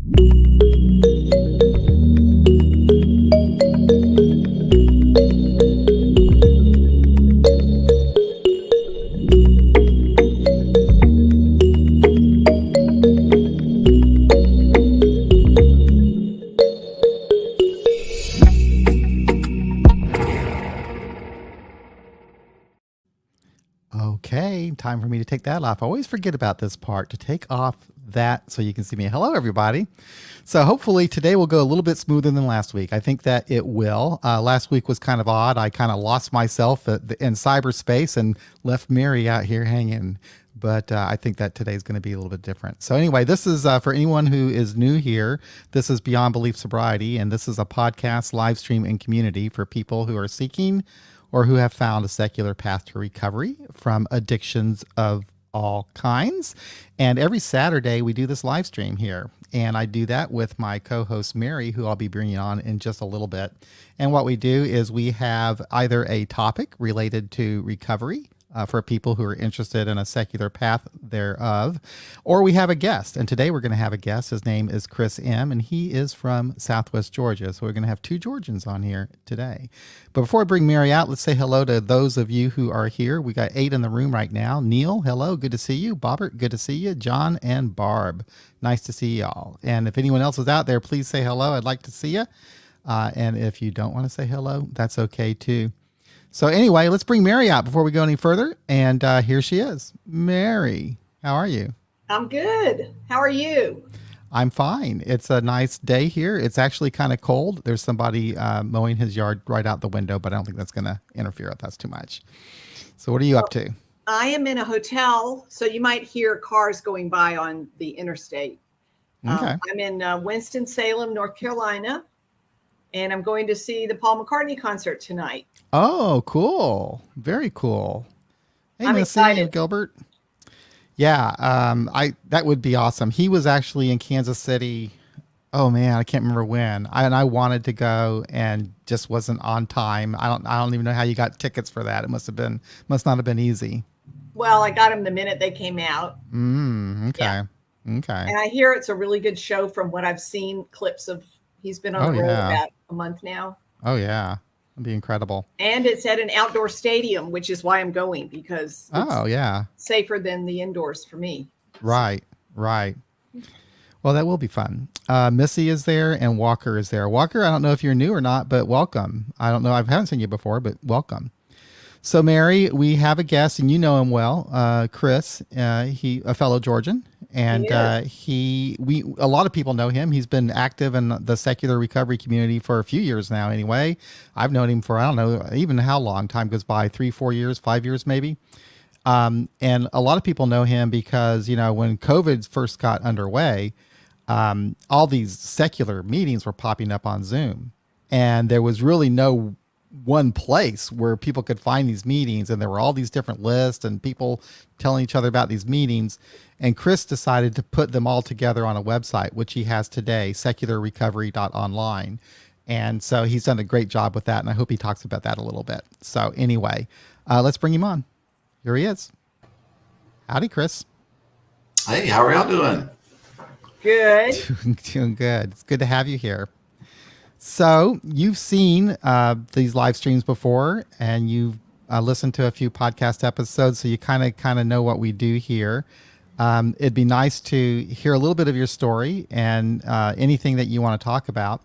Okay, time for me to take that off. I always forget about this part to take off that so you can see me. Hello, everybody. So hopefully today will go a little bit smoother than last week. I think that it will. Last week was kind of odd. I kind of lost myself in cyberspace and left Mary out here hanging. But I think that today is going to be a little bit different. So anyway, this is for anyone who is new here. This is Beyond Belief Sobriety, and this is a podcast, live stream, and community for people who are seeking or who have found a secular path to recovery from addictions of all kinds. And every Saturday we do this live stream here. And I do that with my co-host Mary, who I'll be bringing on in just a little bit. And what we do is we have either a topic related to recovery for people who are interested in a secular path thereof, or we have a guest. And today we're going to have a guest. His name is Chris M., and he is from Southwest Georgia. So we're going to have two Georgians on here today. But before I bring Mary out, let's say hello to those of you who are here. We got 8 in the room right now. Neil, hello, good to see you. Bobbert, good to see you. John and Barb, nice to see y'all. And if anyone else is out there, please say hello. I'd like to see you. And if you don't want to say hello, that's okay too. So anyway, let's bring Mary out before we go any further. And here she is. Mary, how are you? I'm good. How are you? I'm fine. It's a nice day here. It's actually kind of cold. There's somebody mowing his yard right out the window, but I don't think that's going to interfere with us too much. So what are you up to? I am in a hotel, so you might hear cars going by on the interstate. Okay. I'm in Winston-Salem, North Carolina, and I'm going to see the Paul McCartney concert tonight. Oh, cool. Very cool. Hey, I'm Missy excited. and Gilbert. Yeah, that would be awesome. He was actually in Kansas City. Oh man, I can't remember when. I wanted to go and just wasn't on time. I don't even know how you got tickets for that. It must not have been easy. Well, I got them the minute they came out. Okay. Yeah. Okay. And I hear it's a really good show from what I've seen clips of. He's been on the road about a month now. Oh yeah. It'd be incredible. And it's at an outdoor stadium, which is why I'm going, because it's safer than the indoors for me. Right. Well, that will be fun. Missy is there and Walker is there. Walker, I don't know if you're new or not, but welcome. I don't know. I haven't seen you before, but welcome. So Mary, we have a guest and you know him well, Chris, he a fellow Georgian. And a lot of people know him. He's been active in the secular recovery community for a few years now. Anyway, I've known him for, I don't know, even how long time goes by, 3, 4 years, 5 years, maybe. And a lot of people know him because, when COVID first got underway, all these secular meetings were popping up on Zoom, and there was really no one place where people could find these meetings, and there were all these different lists and people telling each other about these meetings. And Chris decided to put them all together on a website, which he has today, secularrecovery.online. And so he's done a great job with that, and I hope he talks about that a little bit. So anyway, let's bring him on. Here he is. Howdy, Chris. Hey, how are y'all doing? Good. Doing good. It's good to have you here. So you've seen these live streams before, and you've listened to a few podcast episodes, so you kind of know what we do here. It'd be nice to hear a little bit of your story and anything that you want to talk about.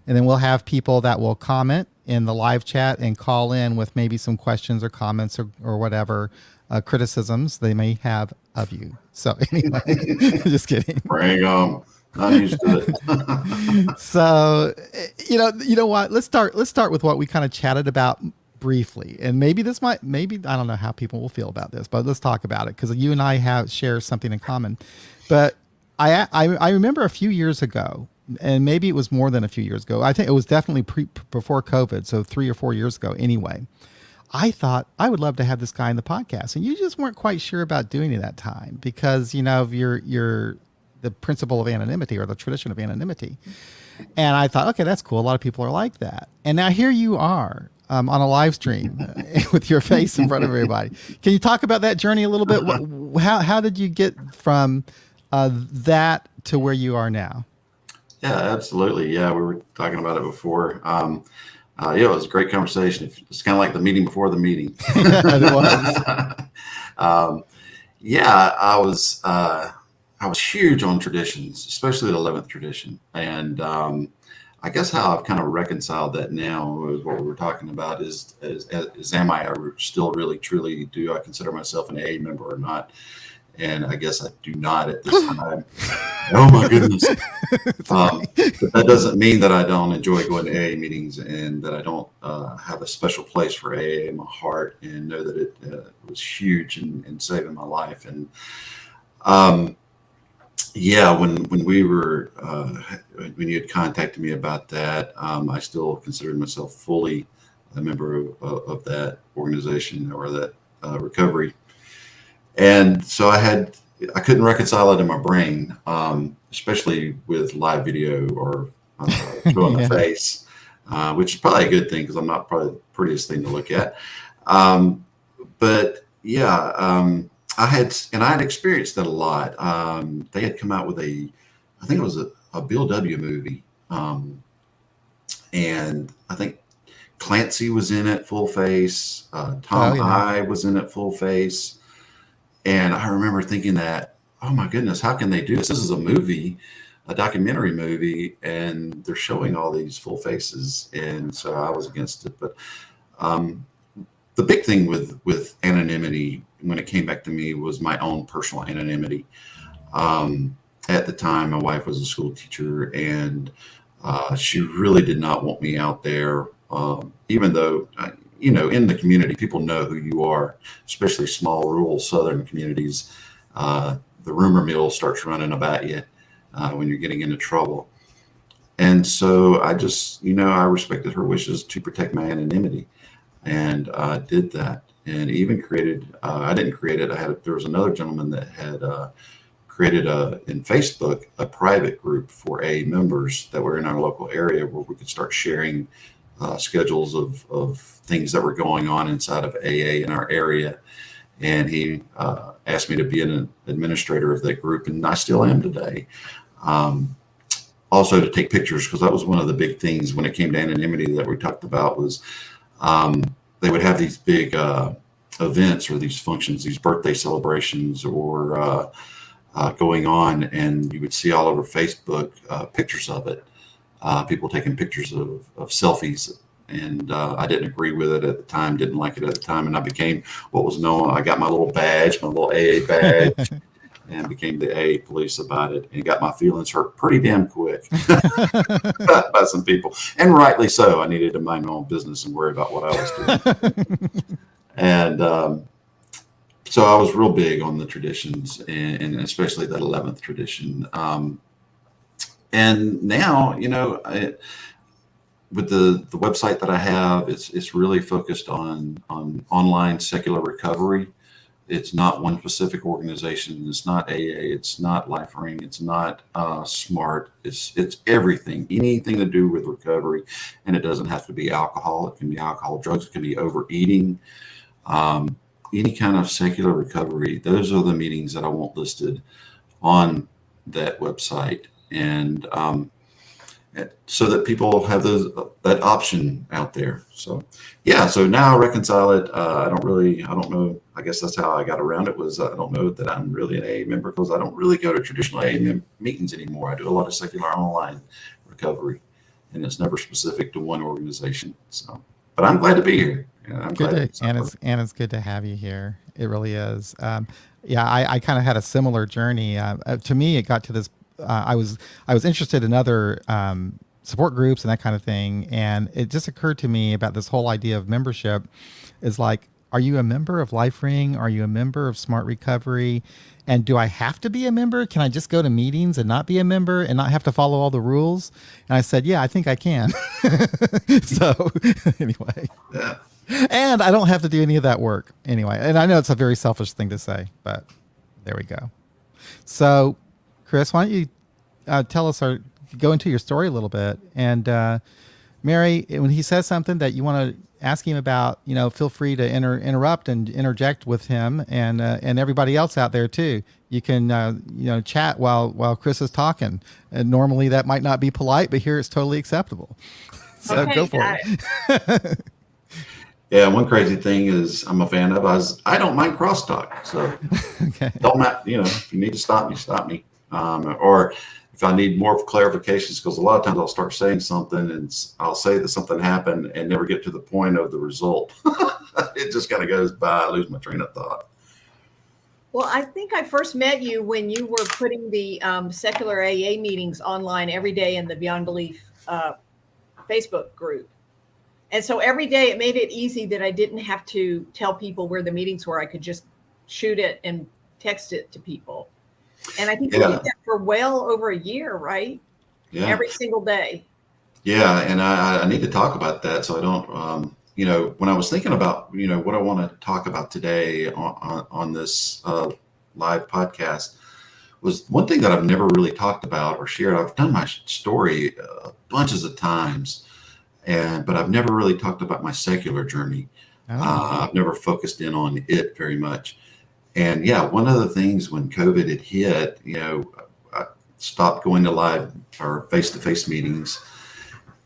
And then we'll have people that will comment in the live chat and call in with maybe some questions or comments or whatever criticisms they may have of you. So anyway, just kidding. Bring them. I'm used to it. So, you know what? Let's start with what we kind of chatted about briefly, and maybe I don't know how people will feel about this, but let's talk about it because you and I share something in common. But I remember a few years ago, and maybe it was more than a few years ago. I think it was definitely before COVID, so 3 or 4 years ago. Anyway, I thought I would love to have this guy in the podcast, and you just weren't quite sure about doing it at that time because of your the principle of anonymity or the tradition of anonymity. And I thought, okay, that's cool. A lot of people are like that. And now here you are on a live stream with your face in front of everybody. Can you talk about that journey a little bit? How did you get from that to where you are now? Yeah, absolutely. Yeah, we were talking about it before. Yeah, it was a great conversation. It's kind of like the meeting before the meeting. It was. um, yeah, I was huge on traditions, especially the 11th tradition, and I guess how I've kind of reconciled that now is what we were talking about is am I still really truly, do I consider myself an AA member or not? And I guess I do not at this time. Oh my goodness. But that doesn't mean that I don't enjoy going to AA meetings and that I don't have a special place for AA in my heart, and know that it was huge in saving my life. And yeah, when we were when you had contacted me about that, I still considered myself fully a member of that organization or that recovery. And so I couldn't reconcile it in my brain, especially with live video or show in the face, which is probably a good thing because I'm not probably the prettiest thing to look at. But yeah, I had experienced that a lot. They had come out with I think it was a Bill W. movie, and I think Clancy was in it full face. Tom I was in it full face. And I remember thinking that, oh my goodness, how can they do this? This is a movie, a documentary movie, and they're showing all these full faces. And so I was against it. But the big thing with anonymity when it came back to me was my own personal anonymity. At the time, my wife was a school teacher, and she really did not want me out there, even though in the community, people know who you are, especially small, rural, southern communities. The rumor mill starts running about you when you're getting into trouble. And so I just, I respected her wishes to protect my anonymity, and did that. And even created, I didn't create it. There was another gentleman that had created in Facebook, a private group for AA members that were in our local area where we could start sharing schedules of things that were going on inside of AA in our area. And he asked me to be an administrator of that group, and I still am today. Also to take pictures, because that was one of the big things when it came to anonymity that we talked about was they would have these big events or these functions, these birthday celebrations or going on, and you would see all over Facebook pictures of it. People taking pictures of selfies, and I didn't agree with it at the time, didn't like it at the time, and I became what was known. I got my little badge, my little AA badge, and became the AA police about it, and got my feelings hurt pretty damn quick by some people, and rightly so. I needed to mind my own business and worry about what I was doing, and so I was real big on the traditions, and especially that 11th tradition. And now, with the website that I have, it's really focused on online secular recovery. It's not one specific organization. It's not AA. It's not LifeRing. It's not SMART. It's everything, anything to do with recovery. And it doesn't have to be alcohol. It can be alcohol, drugs. It can be overeating. Any kind of secular recovery. Those are the meetings that I want listed on that website. And so that people have that option out there. So yeah, so now I reconcile it. I don't know. I guess that's how I got around it, was I don't know that I'm really an AA member because I don't really go to traditional AA meetings anymore. I do a lot of secular online recovery, and it's never specific to one organization. So, but I'm glad to be here. I'm glad and it's good to have you here. It really is. I kind of had a similar journey. To me, it got to this. I was interested in other support groups and that kind of thing, and it just occurred to me about this whole idea of membership is like, are you a member of LifeRing? Are you a member of Smart Recovery? And do I have to be a member? Can I just go to meetings and not be a member and not have to follow all the rules? And I said, yeah, I think I can. So anyway, yeah. And I don't have to do any of that work anyway. And I know it's a very selfish thing to say, but there we go. So Chris, why don't you tell us go into your story a little bit. And Mary, when he says something that you want ask him about, feel free to interrupt and interject with him and everybody else out there too. You can, chat while Chris is talking. And normally that might not be polite, but here it's totally acceptable. So okay, go for it. Yeah, one crazy thing is I'm a fan of. I don't mind crosstalk, so okay. Don't matter. If you need to stop me. Or if I need more clarifications, because a lot of times I'll start saying something and I'll say that something happened and never get to the point of the result. It just kind of goes by. I lose my train of thought. Well, I think I first met you when you were putting the secular AA meetings online every day in the Beyond Belief Facebook group. And so every day it made it easy that I didn't have to tell people where the meetings were. I could just shoot it and text it to people. And I think we did that for well over a year, right? Yeah. Every single day. Yeah. And I need to talk about that. So I don't, when I was thinking about, what I want to talk about today on this live podcast was one thing that I've never really talked about or shared. I've done my story bunches of times. But I've never really talked about my secular journey. I've never focused in on it very much. And one of the things when COVID had hit, I stopped going to live or face-to-face meetings.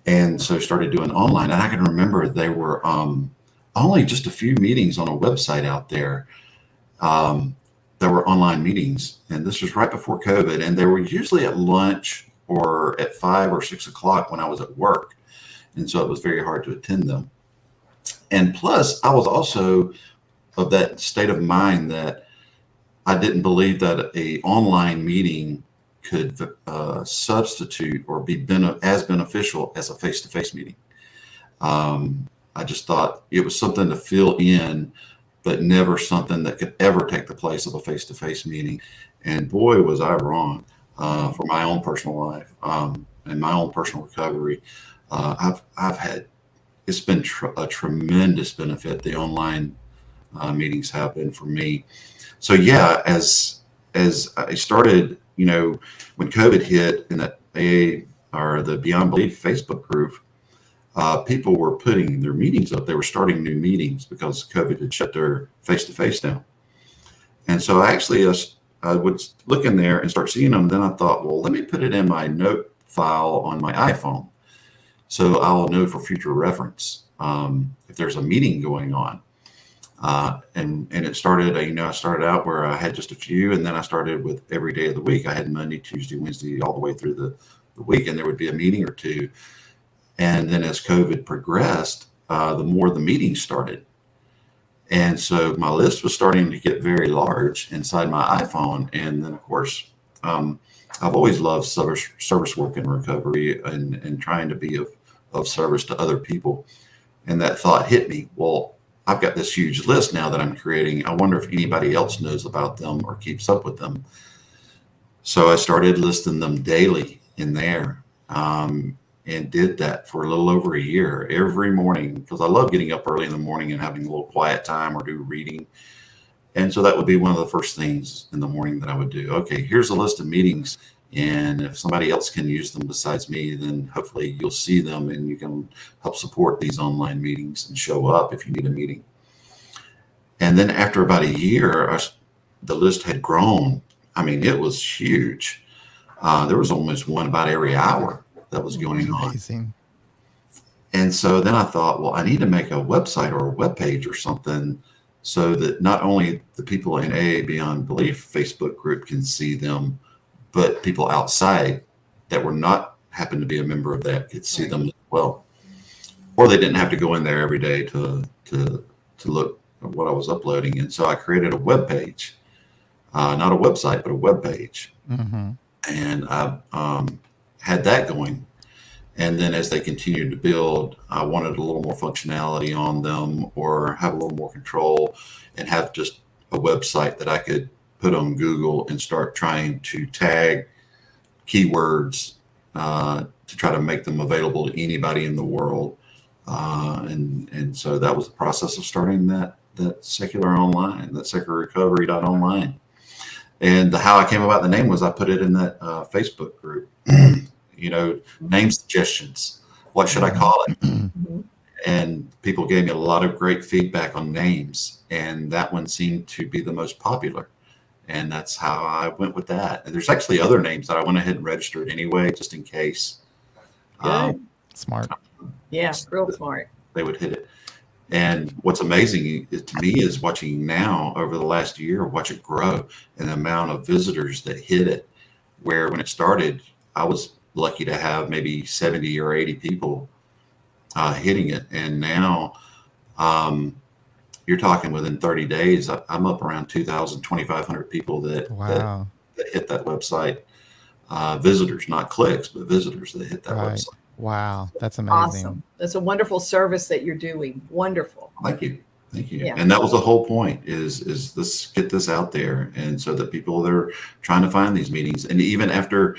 And so started doing online. And I can remember there were only just a few meetings on a website out there. There were online meetings. And this was right before COVID. And they were usually at lunch or at 5 or 6 o'clock when I was at work. And so it was very hard to attend them. And plus, I was also of that state of mind that I didn't believe that a online meeting could substitute or be as beneficial as a face-to-face meeting. I just thought it was something to fill in, but never something that could ever take the place of a face-to-face meeting. And boy, was I wrong for my own personal life and my own personal recovery. I've had, it's been a tremendous benefit. The online meetings have been for me. So as I started, when COVID hit in that AA or the Beyond Belief Facebook group, people were putting their meetings up. They were starting new meetings because COVID had shut their face-to-face down. And so I would look in there and start seeing them. Then I thought, well, let me put it in my note file on my iPhone, so I'll know for future reference if there's a meeting going on. And it started, I started out where I had just a few, and then I started with every day of the week. I had Monday, Tuesday, Wednesday, all the way through the week, and there would be a meeting or two. And then as COVID progressed, the more the meetings started. And so my list was starting to get very large inside my iPhone. And then, of course, I've always loved service work and recovery and trying to be of service to other people. And that thought hit me. Well, I've got this huge list now that I'm creating. I wonder if anybody else knows about them or keeps up with them. So I started listing them daily in there and did that for a little over a year every morning, because I love getting up early in the morning and having a little quiet time or do reading. And so that would be one of the first things in the morning that I would do. Okay, here's a list of meetings. And if somebody else can use them besides me, then hopefully you'll see them and you can help support these online meetings and show up if you need a meeting. And then after about a year, the list had grown. I mean, it was huge. There was almost one about every hour that was going on. Amazing. And so then I thought, well, I need to make a website or a web page or something so that not only the people in AA Beyond Belief Facebook group can see them, but people outside that were not happen to be a member of that could see them as well. Or they didn't have to go in there every day to look at what I was uploading. And so I created a web page, not a website, but a web page. Mm-hmm. And I had that going. And then as they continued to build, I wanted a little more functionality on them or have a little more control and have just a website that I could put on Google and start trying to tag keywords to try to make them available to anybody in the world. And so that was the process of starting that secular online, that secularrecovery.online. And how I came about the name was I put it in that Facebook group, name suggestions. What should I call it? and people gave me a lot of great feedback on names, and that one seemed to be the most popular. And that's how I went with that. And there's actually other names that I went ahead and registered anyway, just in case. Good. Smart. Yeah, real smart. They would hit it. And what's amazing to me is watching now over the last year, watch it grow and the amount of visitors that hit it. Where when it started, I was lucky to have maybe 70 or 80 people hitting it. And now you're talking within 30 days, I'm up around 2,000, 2,500 people that hit that website. Visitors, not clicks, but visitors that hit that website. Wow, that's amazing. Awesome. That's a wonderful service that you're doing. Wonderful. Thank you. Yeah. And that was the whole point is this, get this out there. And so that people that are trying to find these meetings, and even after,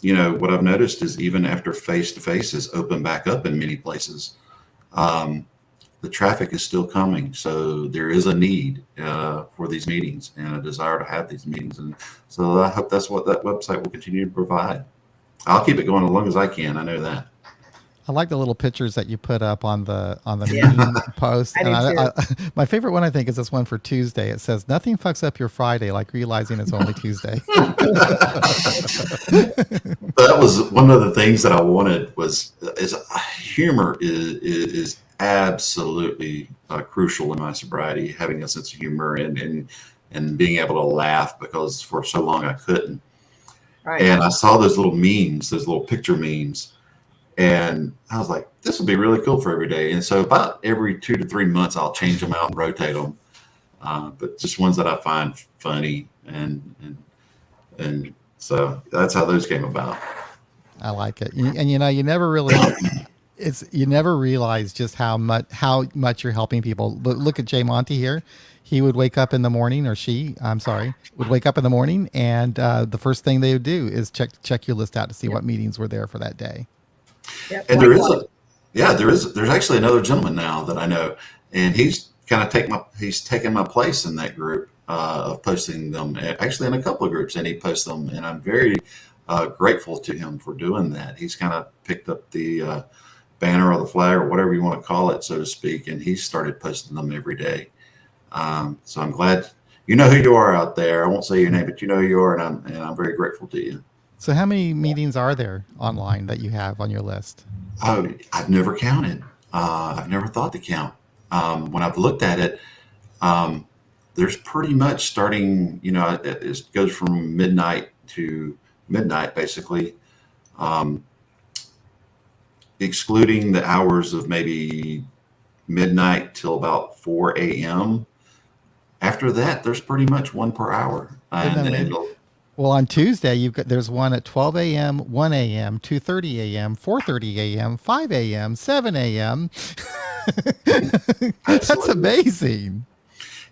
what I've noticed is even after face-to-face is open back up in many places, the traffic is still coming. So there is a need for these meetings and a desire to have these meetings. And so I hope that's what that website will continue to provide. I'll keep it going as long as I can. I know that. I like the little pictures that you put up on the meeting post. My favorite one, I think, is this one for Tuesday. It says, "Nothing fucks up your Friday like realizing it's only Tuesday." That was one of the things that I wanted is humor is absolutely crucial in my sobriety, having a sense of humor and being able to laugh, because for so long I couldn't. Right. And I saw those little memes, those little picture memes, and I was like, this would be really cool for every day. And so about every 2 to 3 months, I'll change them out and rotate them. But just ones that I find funny. And so that's how those came about. I like it. And you never really, you never realize just how much you're helping people. Look at Jay Monty here. He would wake up in the morning, or would wake up in the morning, and the first thing they would do is check your list out to see what meetings were there for that day. Yep. And there's actually another gentleman now that I know, and he's kind of taken my place in that group of posting them, actually in a couple of groups, and he posts them, and I'm very grateful to him for doing that. He's kind of picked up the banner or the flag or whatever you want to call it, so to speak, and he started posting them every day. So I'm glad you know who you are out there. I won't say your name, but you know who you are, and I'm very grateful to you. So how many meetings are there online that you have on your list? Oh, I've never counted. I've never thought to count. When I've looked at it, there's pretty much starting, it goes from midnight to midnight, basically, excluding the hours of maybe midnight till about 4 a.m. After that, there's pretty much one per hour. Well, on Tuesday, there's one at 12 a.m., 1 a.m., 2:30 a.m., 4:30 a.m., 5 a.m., 7 a.m. That's amazing.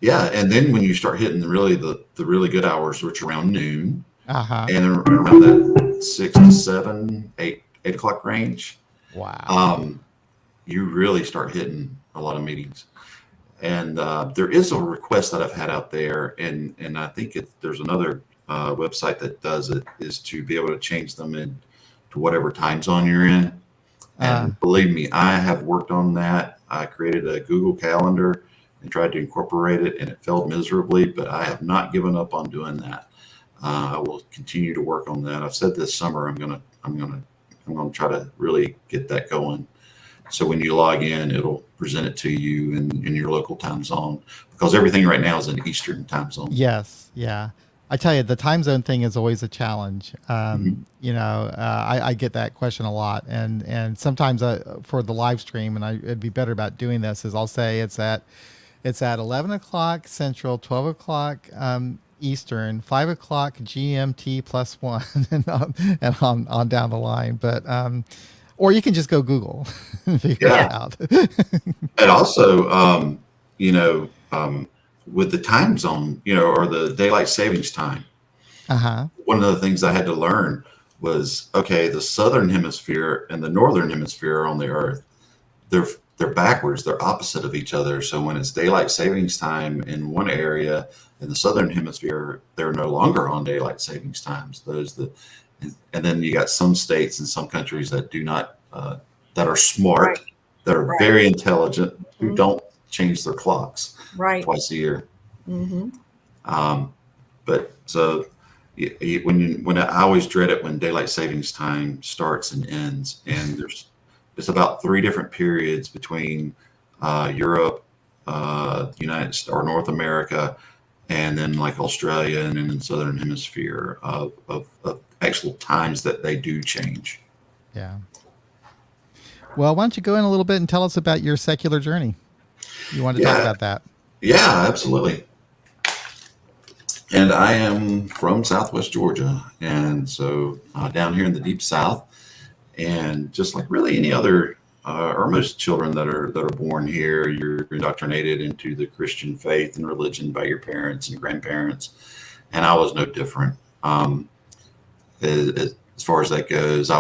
Yeah, and then when you start hitting the really good hours, which are around noon, and around that 6 to 7, 8 o'clock range, wow, you really start hitting a lot of meetings. And there is a request that I've had out there, and I think there's another website that does it, is to be able to change them in to whatever time zone you're in. And believe me, I have worked on that. I created a Google Calendar and tried to incorporate it, and it failed miserably, but I have not given up on doing that. I will continue to work on that. I've said this summer I'm gonna try to really get that going. So when you log in, it'll present it to you in your local time zone, because everything right now is in Eastern time zone. Yes. Yeah. I tell you, the time zone thing is always a challenge. I get that question a lot, and sometimes for the live stream, and it'd be better about doing this, is I'll say it's at 11 o'clock Central, 12 o'clock Eastern, 5 o'clock GMT +1, and on down the line. But or you can just go Google and figure it out. And also, with the time zone, or the daylight savings time, one of the things I had to learn was, okay, the southern hemisphere and the northern hemisphere on the earth, they're backwards, they're opposite of each other. So when it's daylight savings time in one area in the southern hemisphere, they're no longer on daylight savings times. And then you got some states and some countries that do not, that are smart, that are Right. very intelligent who Mhm. don't change their clocks Right. twice a year. Mm-hmm. But so when I always dread it when daylight savings time starts and ends, and it's about 3 different periods between Europe, United States or North America, and then like Australia and then in the Southern Hemisphere of actual times that they do change. Yeah. Well, why don't you go in a little bit and tell us about your secular journey? You wanted to talk Yeah, about that. yeah, absolutely. And I am from Southwest Georgia, and so down here in the deep South, and just like really any other or most children that are born here, you're indoctrinated into the Christian faith and religion by your parents and grandparents, and I was no different. As far as that goes, I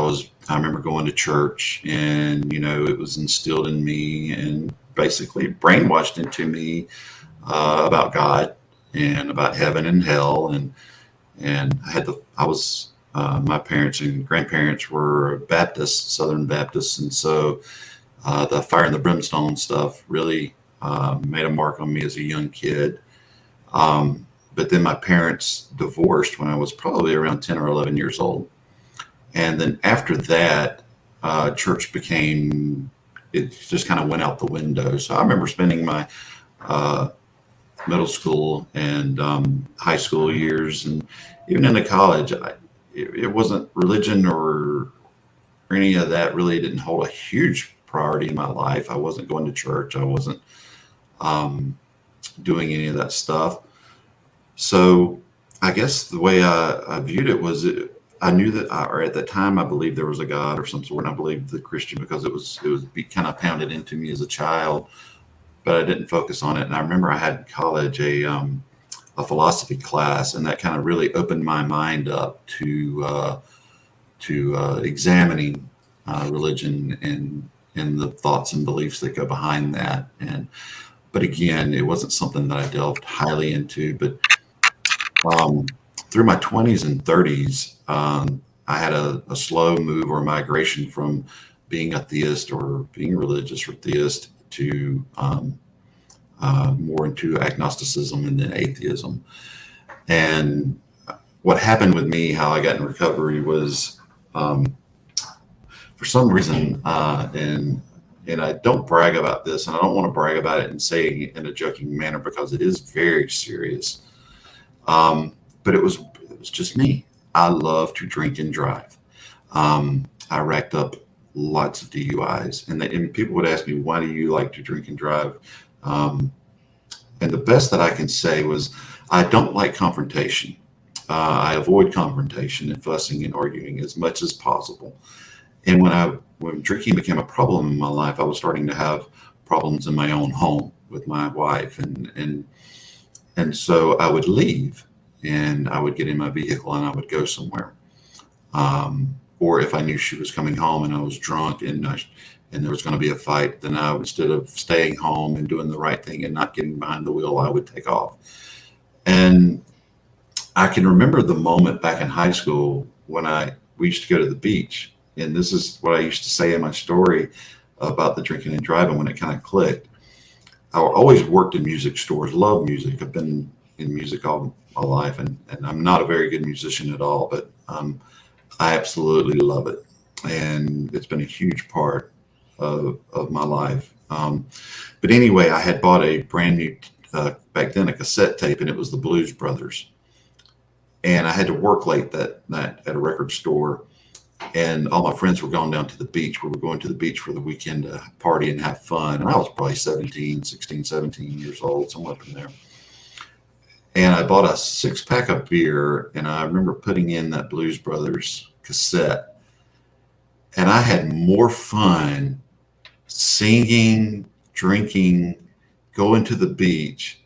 remember going to church, and it was instilled in me and basically brainwashed into me about God and about heaven and hell, and I was my parents and grandparents were Baptists, Southern Baptists, and so the fire and the brimstone stuff really made a mark on me as a young kid. But then my parents divorced when I was probably around 10 or 11 years old. And then after that, church it just kind of went out the window. So I remember spending my uh, middle school and high school years, and even into college, it wasn't religion or any of that really didn't hold a huge priority in my life. I wasn't going to church. I wasn't um, doing any of that stuff. So I guess the way I viewed it was I knew that, or at that time, I believed there was a God or some sort, and I believed the Christian because it was kind of pounded into me as a child, but I didn't focus on it. And I remember I had in college a philosophy class, and that kind of really opened my mind up to examining religion and the thoughts and beliefs that go behind that. But again, it wasn't something that I delved highly into. But through my 20s and 30s, I had a slow move or migration from being a theist or being religious or theist to more into agnosticism and then atheism. And what happened with me, how I got in recovery was um, for some reason, and I don't brag about this, and I don't want to brag about it and say it in a joking manner because it is very serious. But it was just me. I love to drink and drive. I racked up lots of DUIs, and people would ask me, "Why do you like to drink and drive?" Um, and the best that I can say was, I don't like confrontation. I avoid confrontation and fussing and arguing as much as possible. And when drinking became a problem in my life, I was starting to have problems in my own home with my wife, and so I would leave and I would get in my vehicle and I would go somewhere. Or if I knew she was coming home and I was drunk and there was going to be a fight, then instead of staying home and doing the right thing and not getting behind the wheel, I would take off. And I can remember the moment back in high school when we used to go to the beach, and this is what I used to say in my story about the drinking and driving when it kind of clicked. I always worked in music stores, love music. I've been in music all my life, and I'm not a very good musician at all, but I absolutely love it. And it's been a huge part of my life. But anyway, I had bought a brand new, back then, a cassette tape, and it was the Blues Brothers. And I had to work late that night at a record store. And all my friends were going down to the beach. We were going to the beach for the weekend to party and have fun. And I was probably 17 years old, somewhere up in there. And I bought a 6-pack of beer, and I remember putting in that Blues Brothers cassette. And I had more fun singing, drinking, going to the beach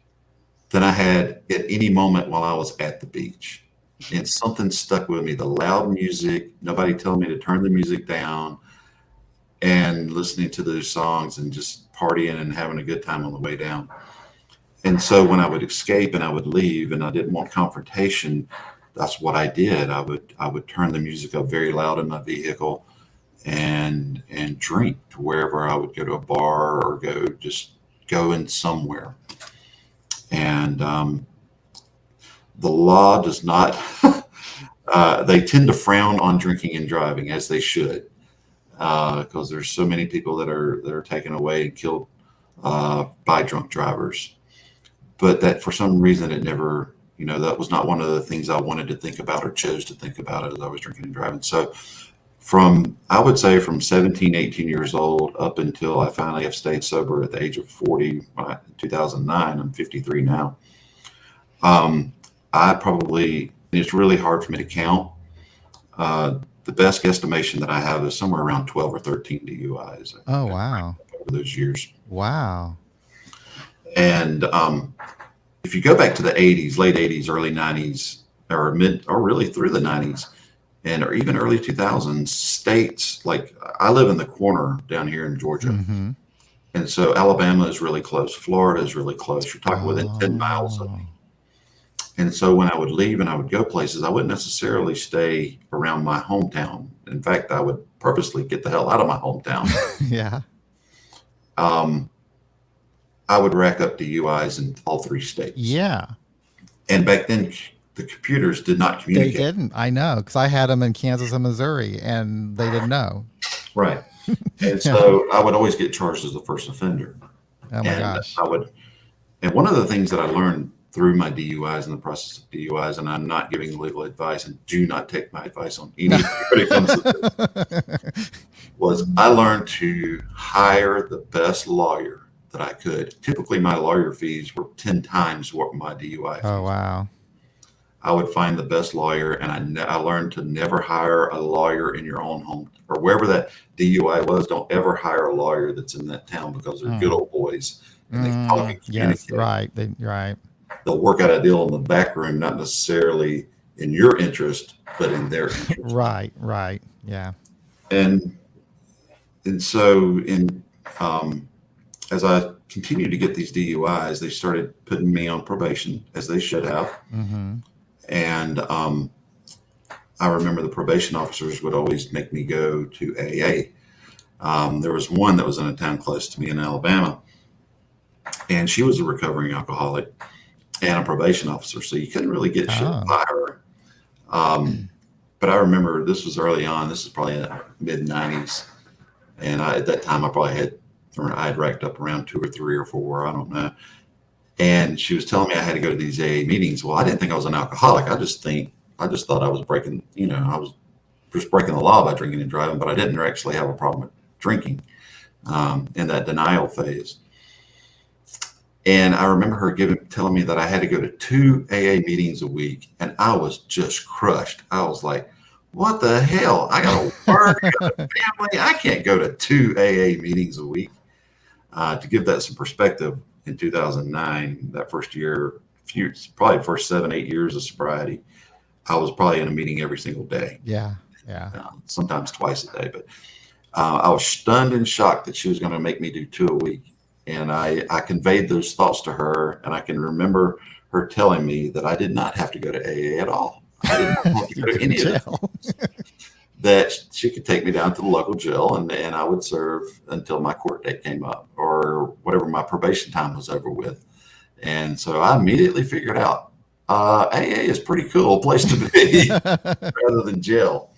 than I had at any moment while I was at the beach. And something stuck with me, the loud music, nobody telling me to turn the music down, and listening to those songs and just partying and having a good time on the way down. And so when I would escape and I would leave and I didn't want confrontation, that's what I did. I would turn the music up very loud in my vehicle and drink to wherever I would go to a bar or go in somewhere. And the law does not, they tend to frown on drinking and driving, as they should, because there's so many people that are taken away and killed by drunk drivers. But that for some reason it never, that was not one of the things I wanted to think about or chose to think about as I was drinking and driving. So I would say from 17, 18 years old up until I finally have stayed sober at the age of 40, 2009, I'm 53 now. It's really hard for me to count. The best guesstimation that I have is somewhere around 12 or 13 DUIs. Oh, wow. Over those years. Wow. And if you go back to the 80s, late 80s, early 90s, or really through the 90s, or even early 2000s, states like I live in the corner down here in Georgia. Mm-hmm. And so Alabama is really close. Florida is really close. You're talking within 10 miles of me. And so when I would leave and I would go places, I wouldn't necessarily stay around my hometown. In fact, I would purposely get the hell out of my hometown. Yeah. I would rack up DUIs in all 3 states. Yeah. And back then, the computers did not communicate. They didn't. I know, because I had them in Kansas and Missouri, and they didn't know. Right. And so I would always get charged as the first offender. Oh my gosh. And one of the things that I learned through my DUIs and the process of DUIs, and I'm not giving legal advice, and do not take my advice on anything when it comes to this, was I learned to hire the best lawyer that I could. Typically, my lawyer fees were 10 times what my DUI fees. Oh, wow. I would find the best lawyer, and I learned to never hire a lawyer in your own home or wherever that DUI was. Don't ever hire a lawyer that's in that town, because they're good old boys. And they talk and yes, communicate. right. Right. They'll work out a deal in the back room, not necessarily in your interest, but in their interest. Right. Yeah. And so as I continued to get these DUIs, they started putting me on probation, as they should have. Mm-hmm. And I remember the probation officers would always make me go to AA. There was one that was in a town close to me in Alabama, and she was a recovering alcoholic and a probation officer, so you couldn't really get shit by her. But I remember this was early on. This is probably in the mid-90s, and at that time I had racked up around 2 or 3 or 4, I don't know. And she was telling me I had to go to these AA meetings. Well, I didn't think I was an alcoholic. I just thought I was breaking, I was just breaking the law by drinking and driving, but I didn't actually have a problem with drinking in that denial phase. And I remember her telling me that I had to go to 2 AA meetings a week, and I was just crushed. I was like, what the hell? I got to work, I got a family. I can't go to 2 AA meetings a week. To give that some perspective, in 2009, that first year, probably the first 7-8 years of sobriety, I was probably in a meeting every single day. Yeah. Sometimes twice a day. But I was stunned and shocked that she was going to make me do 2 a week. And I conveyed those thoughts to her, and I can remember her telling me that I did not have to go to AA at all. I didn't have to go to any of that. That she could take me down to the local jail, and I would serve until my court date came up or whatever my probation time was over with. And so I immediately figured out AA is a pretty cool place to be rather than jail.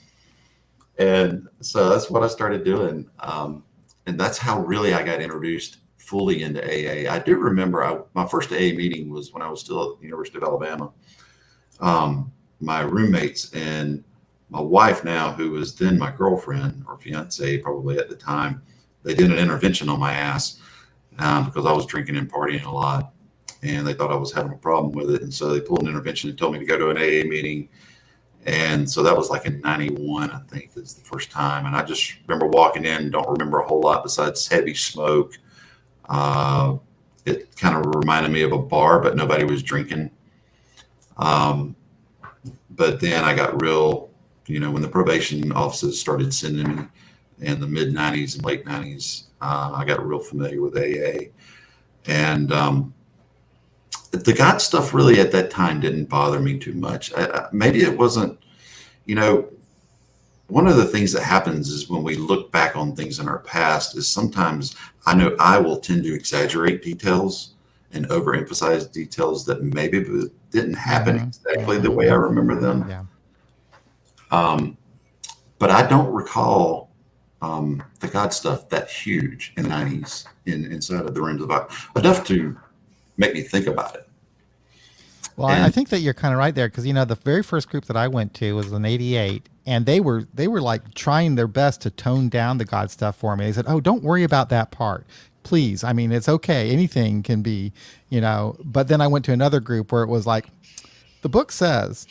And so that's what I started doing. And that's how really I got introduced fully into AA. I do remember my first AA meeting was when I was still at the University of Alabama. My roommates and my wife now, who was then my girlfriend or fiance probably at the time, they did an intervention on my ass because I was drinking and partying a lot, and they thought I was having a problem with it. And so they pulled an intervention and told me to go to an AA meeting. And so that was like in 91, I think, is the first time. And I just remember walking in, don't remember a whole lot besides heavy smoke. It kind of reminded me of a bar, but nobody was drinking. But then I got real, when the probation offices started sending me in the mid 90s and late 90s, I got real familiar with AA. And the God stuff really at that time didn't bother me too much. Maybe it wasn't, one of the things that happens is when we look back on things in our past is sometimes I know I will tend to exaggerate details and overemphasize details that maybe didn't happen exactly the way I remember them. Yeah. But I don't recall the God stuff that huge in the 90s inside of the rims of enough to make me think about it. Well, I think that you're kind of right there because the very first group that I went to was in '88, and they were like trying their best to tone down the God stuff for me. They said, "Oh, don't worry about that part, please. I mean, it's okay. Anything can be, But then I went to another group where it was like, the book says.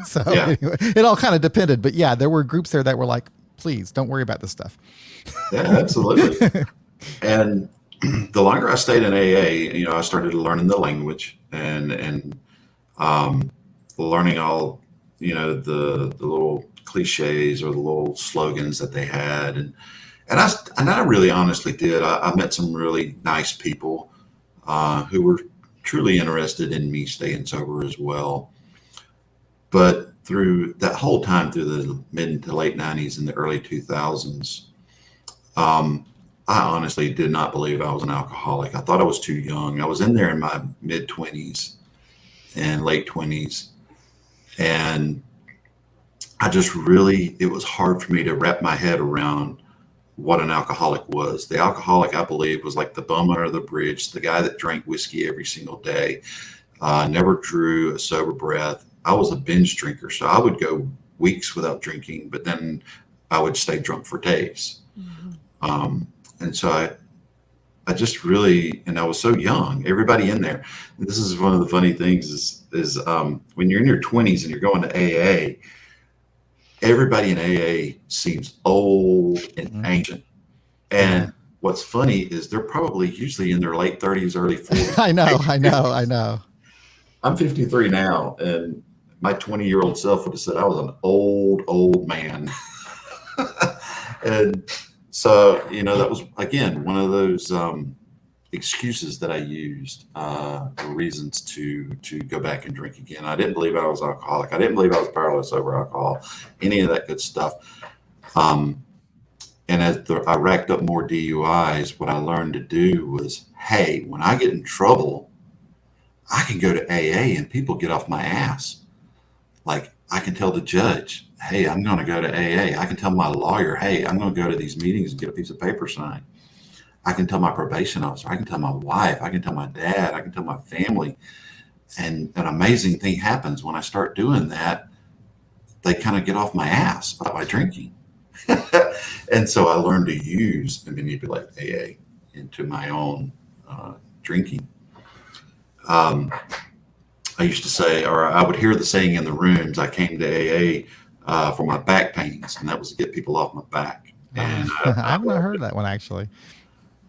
So anyway, it all kind of depended. But yeah, there were groups there that were like, please don't worry about this stuff. Yeah, absolutely. And the longer I stayed in AA, I started learning the language and learning all, the little cliches or the little slogans that they had. And I really honestly did. I met some really nice people who were truly interested in me staying sober as well. But through that whole time, through the mid to late 90s and the early 2000s, I honestly did not believe I was an alcoholic. I thought I was too young. I was in there in my mid 20s and late 20s. And it was hard for me to wrap my head around what an alcoholic was. The alcoholic, I believe, was like the bum under the bridge, the guy that drank whiskey every single day, never drew a sober breath. I was a binge drinker, so I would go weeks without drinking, but then I would stay drunk for days. And so I just really, and I was so young, everybody in there. This is one of the funny things is when you're in your 20s and you're going to AA, everybody in AA seems old and ancient. And what's funny is they're probably usually in their late 30s, early 40s. I know. I'm 53 now, and my 20-year-old self would have said I was an old man. And so, that was, again, one of those excuses that I used, reasons to go back and drink again. I didn't believe I was an alcoholic. I didn't believe I was powerless over alcohol, any of that good stuff. And as I racked up more DUIs, what I learned to do was, hey, when I get in trouble, I can go to AA and people get off my ass. Like, I can tell the judge, hey, I'm going to go to AA. I can tell my lawyer, hey, I'm going to go to these meetings and get a piece of paper signed. I can tell my probation officer. I can tell my wife. I can tell my dad. I can tell my family. And an amazing thing happens when I start doing that. They kind of get off my ass by drinking. And so I learned to use and manipulate AA into my own drinking. I used to say, or I would hear the saying in the rooms, I came to AA for my back pains, and that was to get people off my back. And I haven't heard that one, actually.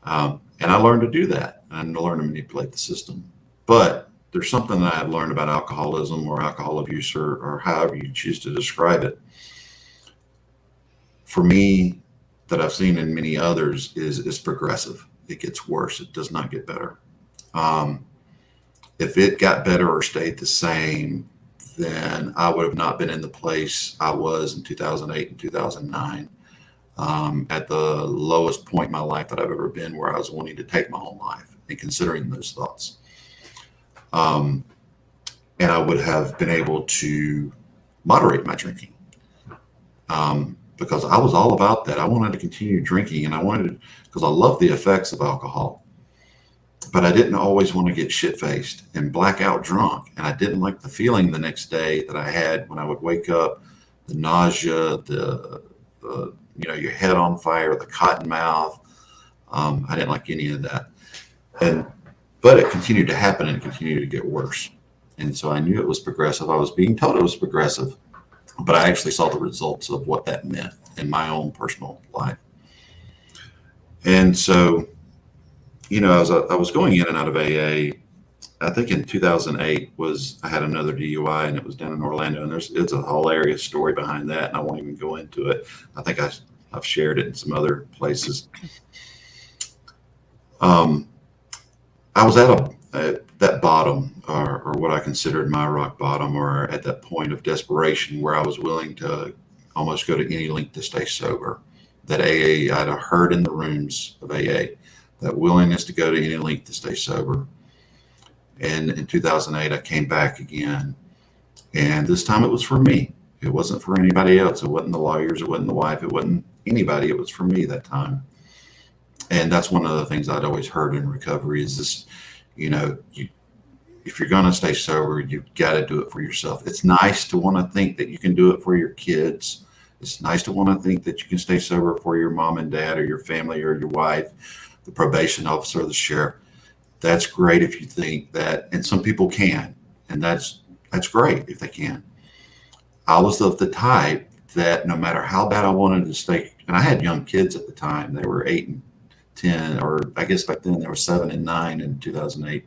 And I learned to do that and to learn to manipulate the system. But there's something that I had learned about alcoholism or alcohol abuse or however you choose to describe it. For me, that I've seen in many others is progressive. It gets worse. It does not get better. If it got better or stayed the same, then I would have not been in the place I was in 2008 and 2009. At the lowest point in my life that I've ever been, where I was wanting to take my own life and considering those thoughts. And I would have been able to moderate my drinking because I was all about that. I wanted to continue drinking, and because I love the effects of alcohol, but I didn't always want to get shit-faced and blackout drunk. And I didn't like the feeling the next day that I had when I would wake up, the nausea, the your head on fire, the cotton mouth. I didn't like any of that. But it continued to happen and it continued to get worse. And so I knew it was progressive. I was being told it was progressive, but I actually saw the results of what that meant in my own personal life. And so, as I was going in and out of AA, I think in 2008 I had another DUI, and it was down in Orlando, and it's a hilarious story behind that, and I won't even go into it. I think I've shared it in some other places. I was at that bottom, or what I considered my rock bottom, or at that point of desperation where I was willing to almost go to any length to stay sober. That AA, I'd heard in the rooms of AA, that willingness to go to any length to stay sober. And in 2008, I came back again. And this time it was for me. It wasn't for anybody else. It wasn't the lawyers. It wasn't the wife. It wasn't anybody. It was for me that time. And that's one of the things I'd always heard in recovery is this, if you're going to stay sober, you've got to do it for yourself. It's nice to want to think that you can do it for your kids. It's nice to want to think that you can stay sober for your mom and dad or your family or your wife, the probation officer, or the sheriff. That's great if you think that, and some people can, and that's great if they can. I was of the type that no matter how bad I wanted to stay, and I had young kids at the time, they were 8 and 10, or I guess back then they were 7 and 9 in 2008.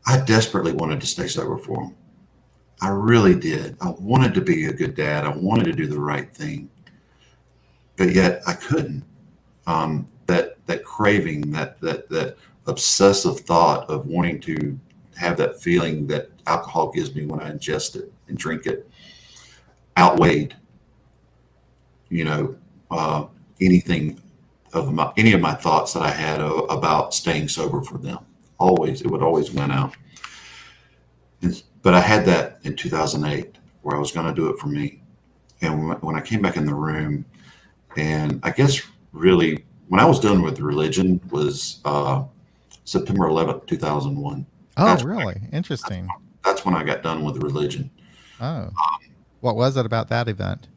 I desperately wanted to stay sober for them. I really did. I wanted to be a good dad. I wanted to do the right thing, but yet I couldn't. That craving, that obsessive thought of wanting to have that feeling that alcohol gives me when I ingest it and drink it outweighed, anything of any of my thoughts that I had about staying sober for them. Always, it would always win out. But I had that in 2008 where I was going to do it for me. And when I came back in the room, and I guess really when I was done with religion was September 11th, 2001. Oh, really? Interesting. That's when I got done with religion. Oh, what was it about that event?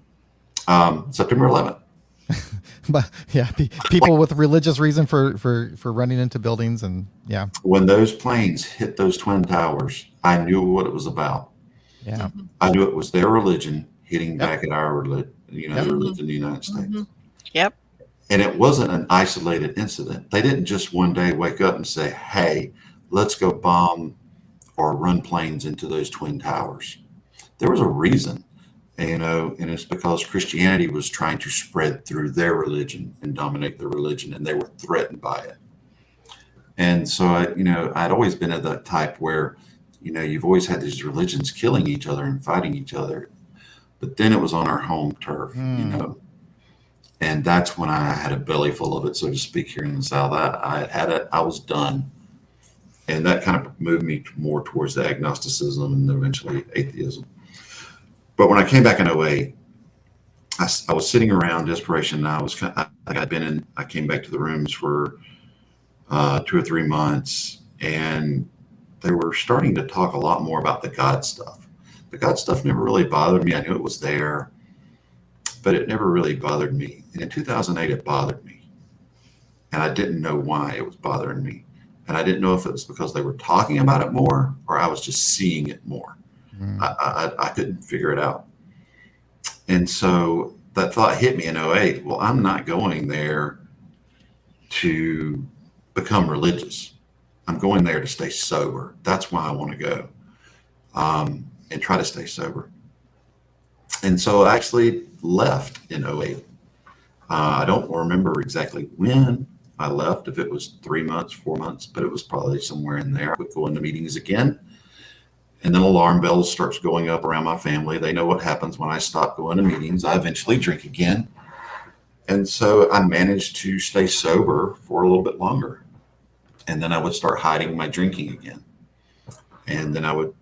September 11th. But yeah, people with religious reason for running into buildings, and yeah. When those planes hit those twin towers, I knew what it was about. Yeah. I knew it was their religion hitting back at our religion, the religion of the United States. Mm-hmm. Yep. And it wasn't an isolated incident. They didn't just one day wake up and say, hey, let's go bomb or run planes into those twin towers. There was a reason, and it's because Christianity was trying to spread through their religion and dominate their religion, and they were threatened by it. And so, I'd always been of that type where, you've always had these religions killing each other and fighting each other. But then it was on our home turf, and that's when I had a belly full of it, so to speak, here in the South. I was done. And that kind of moved me more towards the agnosticism and eventually atheism. But when I came back in 2008, I was sitting around desperation. And I came back to the rooms for 2 or 3 months, and they were starting to talk a lot more about the God stuff. The God stuff never really bothered me. I knew it was there, but it never really bothered me. And in 2008, it bothered me. And I didn't know why it was bothering me. And I didn't know if it was because they were talking about it more or I was just seeing it more. I couldn't figure it out. And so that thought hit me in 2008. Well, I'm not going there to become religious. I'm going there to stay sober. That's why I want to go and try to stay sober. And so I actually left in 2008. I don't remember exactly when I left, if it was 3 months, 4 months, but it was probably somewhere in there. I would go into meetings again. And then alarm bells starts going up around my family. They know what happens when I stop going to meetings. I eventually drink again. And so I managed to stay sober for a little bit longer. And then I would start hiding my drinking again. And then I would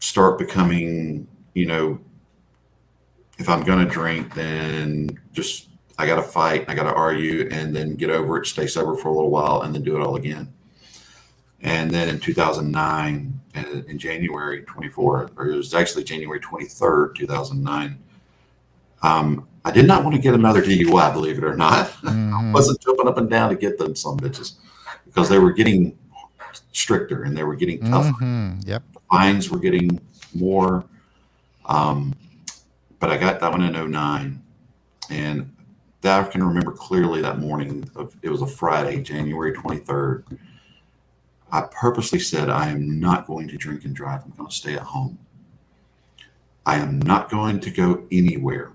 start becoming, if I'm going to drink, then just I got to fight, I got to argue, and then get over it, stay sober for a little while, and then do it all again. And then in 2009, in January 24th, or it was actually January 23rd, 2009, I did not want to get another DUI, believe it or not. I wasn't jumping up and down to get them, some bitches, because they were getting stricter and they were getting tougher. Yep. The fines were getting more. But I got that one in 2009. And that I can remember clearly that morning. It was a Friday, January 23rd. I purposely said, I am not going to drink and drive. I'm going to stay at home. I am not going to go anywhere.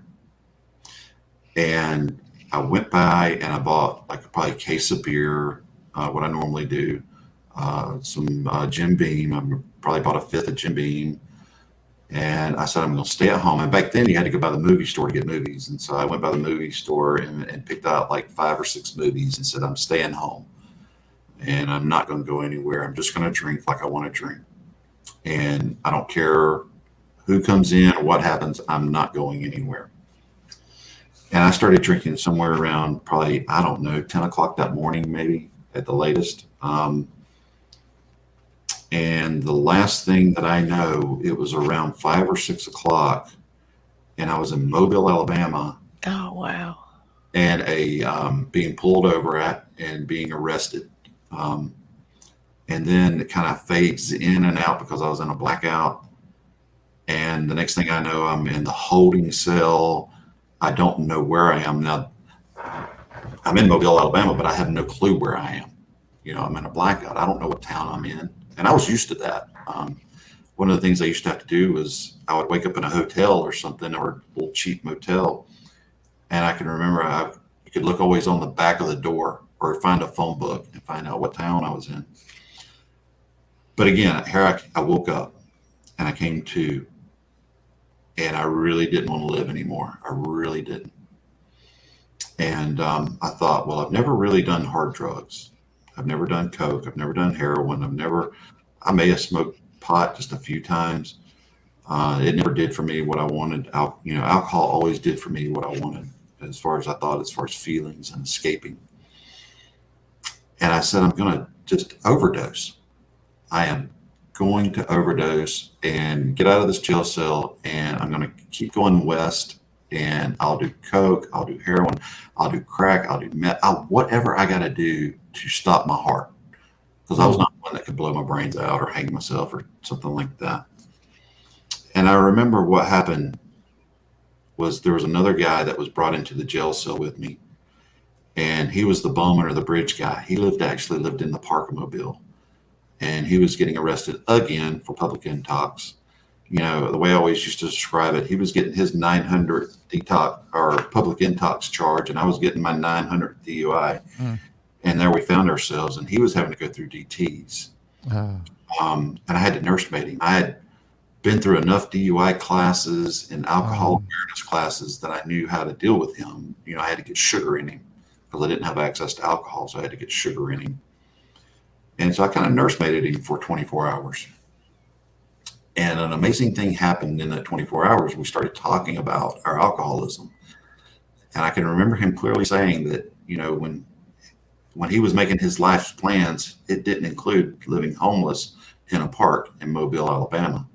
And I went by and I bought probably a case of beer, what I normally do, some Jim Beam. I probably bought a fifth of Jim Beam And I said, I'm going to stay at home. And back then you had to go by the movie store to get movies. And so I went by the movie store and picked out like 5 or 6 movies and said, I'm staying home and I'm not going to go anywhere. I'm just going to drink like I want to drink. And I don't care who comes in or what happens. I'm not going anywhere. And I started drinking somewhere around probably, I don't know, 10 o'clock that morning, maybe at the latest. And the last thing that I know, it was around 5 or 6 o'clock, and I was in Mobile, Alabama. Oh, wow. And being pulled over at and being arrested. And then it kind of fades in and out because I was in a blackout. And the next thing I know, I'm in the holding cell. I don't know where I am now. I'm in Mobile, Alabama, but I have no clue where I am. I'm in a blackout. I don't know what town I'm in. And I was used to that. One of the things I used to have to do was I would wake up in a hotel or something, or a little cheap motel. And I can remember you could look always on the back of the door or find a phone book and find out what town I was in. But again, here I woke up and I came to, and I really didn't want to live anymore. I really didn't. And I thought, well, I've never really done hard drugs. I've never done coke. I've never done heroin. I may have smoked pot just a few times. It never did for me what I wanted. Alcohol always did for me what I wanted, as far as feelings and escaping. And I said, I'm going to just overdose. I am going to overdose and get out of this jail cell, and I'm going to keep going west, and I'll do coke, I'll do heroin, I'll do crack, I'll do meth, whatever I got to do to stop my heart, because I was not one that could blow my brains out or hang myself or something like that. And I remember what happened was there was another guy that was brought into the jail cell with me, and he was the bowman or the bridge guy. He actually lived in the Park of Mobile, and he was getting arrested again for public intox. The way I always used to describe it, he was getting his 900 detox or public intox charge, and I was getting my 900 DUI. And there we found ourselves, and he was having to go through DTs. And I had to nursemaid him. I had been through enough DUI classes and alcohol awareness classes that I knew how to deal with him. I had to get sugar in him because I didn't have access to alcohol, so I had to get sugar in him. And so I kind of nursemaided him for 24 hours. And an amazing thing happened in that 24 hours. We started talking about our alcoholism. And I can remember him clearly saying that, when he was making his life's plans, it didn't include living homeless in a park in Mobile, Alabama.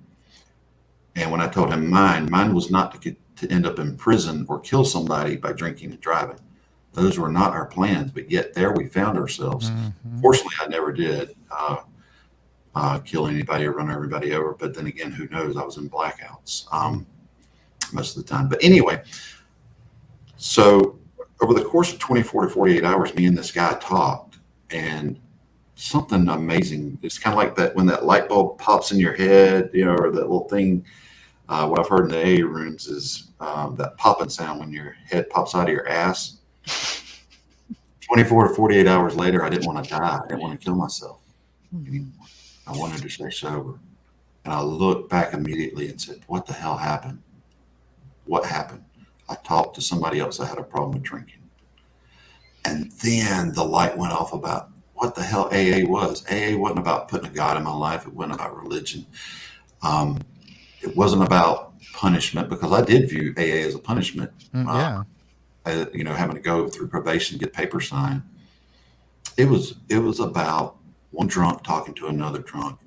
And when I told him mine was not to end up in prison or kill somebody by drinking and driving. Those were not our plans, but yet there we found ourselves. Fortunately, I never did kill anybody or run everybody over. But then again, who knows? I was in blackouts most of the time. But anyway, so over the course of 24 to 48 hours, me and this guy talked, and something amazing. It's kind of like that when that light bulb pops in your head, or that little thing. What I've heard in the AA rooms is that popping sound when your head pops out of your ass. 24 to 48 hours later, I didn't want to die. I didn't want to kill myself anymore. I wanted to stay sober. And I looked back immediately and said, what the hell happened? What happened? I talked to somebody else that had a problem with drinking. And then the light went off about what the hell AA was. AA wasn't about putting a God in my life. It wasn't about religion. It wasn't about punishment, because I did view AA as a punishment. Having to go through probation, get paper signed. It was about one drunk talking to another drunk,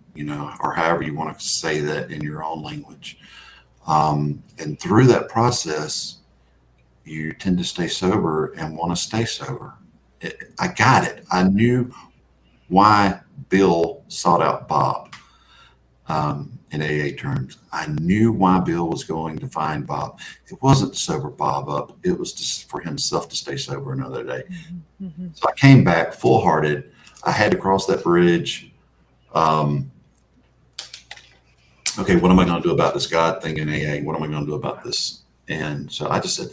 or however you want to say that in your own language. And through that process, you tend to stay sober and want to stay sober. I got it. I knew why Bill sought out Bob in AA terms. I knew why Bill was going to find Bob. It wasn't to sober Bob up. It was just for himself to stay sober another day. So I came back full-hearted. I had to cross that bridge. Okay, what am I going to do about this God thing in AA? What am I going to do about this? And so I just said,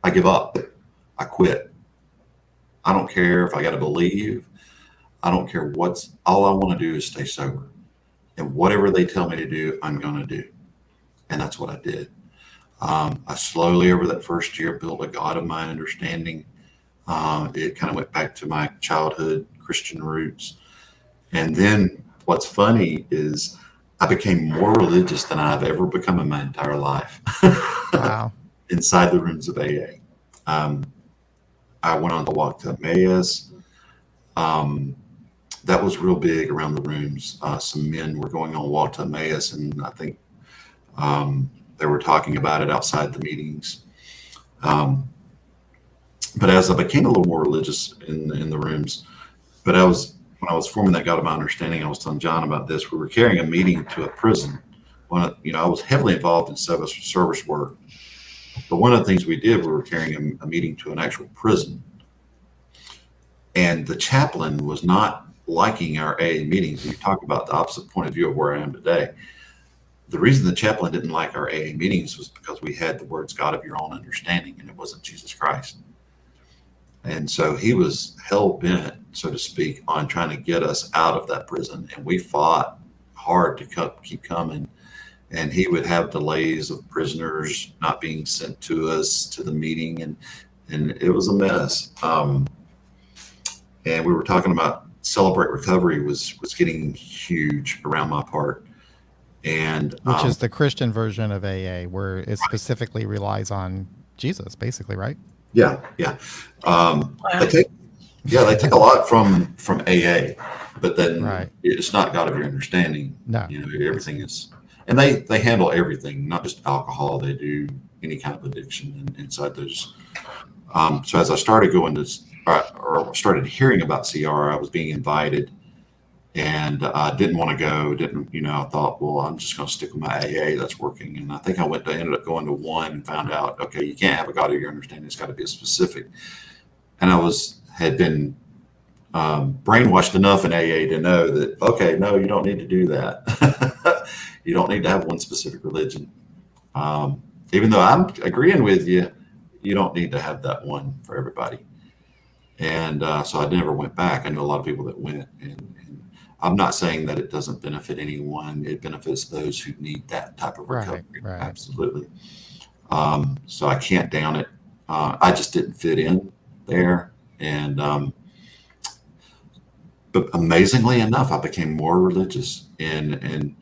I give up. I quit. I don't care if I got to believe. I don't care all I want to do is stay sober. And whatever they tell me to do, I'm going to do. And that's what I did. I slowly, over that first year, built a God of my understanding. It kind of went back to my childhood Christian roots. And then what's funny is I became more religious than I've ever become in my entire life. Wow. Inside the rooms of AA. I went on to walk to Emmaus. That was real big around the rooms. Some men were going on walk to Emmaus, and I think they were talking about it outside the meetings. But as I became a little more religious in the rooms, when I was forming that God of my understanding, I was telling John about this. We were carrying a meeting to a prison. I was heavily involved in service work. But one of the things we did, we were carrying a meeting to an actual prison. And the chaplain was not liking our AA meetings. We talk about the opposite point of view of where I am today. The reason the chaplain didn't like our AA meetings was because we had the words God of your own understanding, and it wasn't Jesus Christ. And so he was hell bent, so to speak, on trying to get us out of that prison. And we fought hard to keep coming. And he would have delays of prisoners not being sent to us to the meeting, and it was a mess. And we were talking about Celebrate Recovery was getting huge around my part, and which is the Christian version of AA, where it specifically relies on Jesus, basically, right? Yeah. They take a lot from AA, but then it's not God of your understanding. No, everything is. And they handle everything, not just alcohol. They do any kind of addiction inside those. So as I started going to, or started hearing about CR, I was being invited, and I didn't want to go. I thought, well, I'm just going to stick with my AA. That's working. And I think I ended up going to one and found out, okay, you can't have a God of your understanding. It's got to be a specific. And I had been brainwashed enough in AA to know that, okay, no, you don't need to do that. You don't need to have one specific religion. Even though I'm agreeing with you, you don't need to have that one for everybody. And so I never went back. I know a lot of people that went, and I'm not saying that it doesn't benefit anyone. It benefits those who need that type of recovery. Right. Absolutely. So I can't down it. I just didn't fit in there. And but amazingly enough, I became more religious, and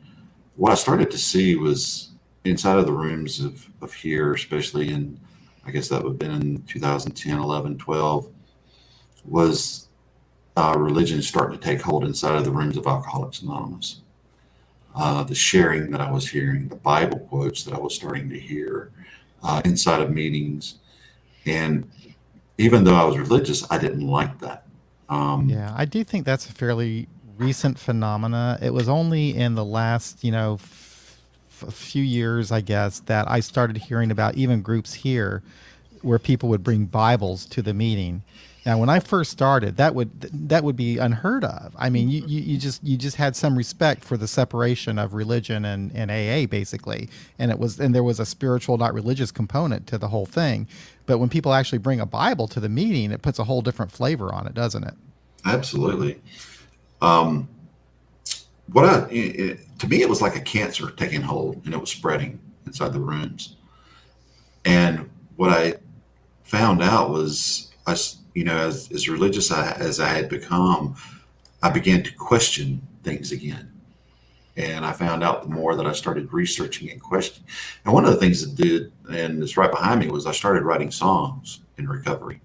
what I started to see was inside of the rooms of here, especially in, I guess that would have been in 2010, 11, 12, was religion starting to take hold inside of the rooms of Alcoholics Anonymous. The sharing that I was hearing, the Bible quotes that I was starting to hear inside of meetings. And even though I was religious, I didn't like that. I do think that's a fairly recent phenomena. It was only in the last, few years, I guess, that I started hearing about even groups here where people would bring Bibles to the meeting. Now, when I first started, that would be unheard of. I mean, you just had some respect for the separation of religion and AA, basically, and there was a spiritual, not religious component to the whole thing. But when people actually bring a Bible to the meeting, it puts a whole different flavor on it, doesn't it? Absolutely. To me, it was like a cancer taking hold, and it was spreading inside the rooms. And what I found out was, as religious as I had become, I began to question things again. And I found out the more that I started researching and questioning. And one of the things that did, and it's right behind me, was I started writing songs in recovery.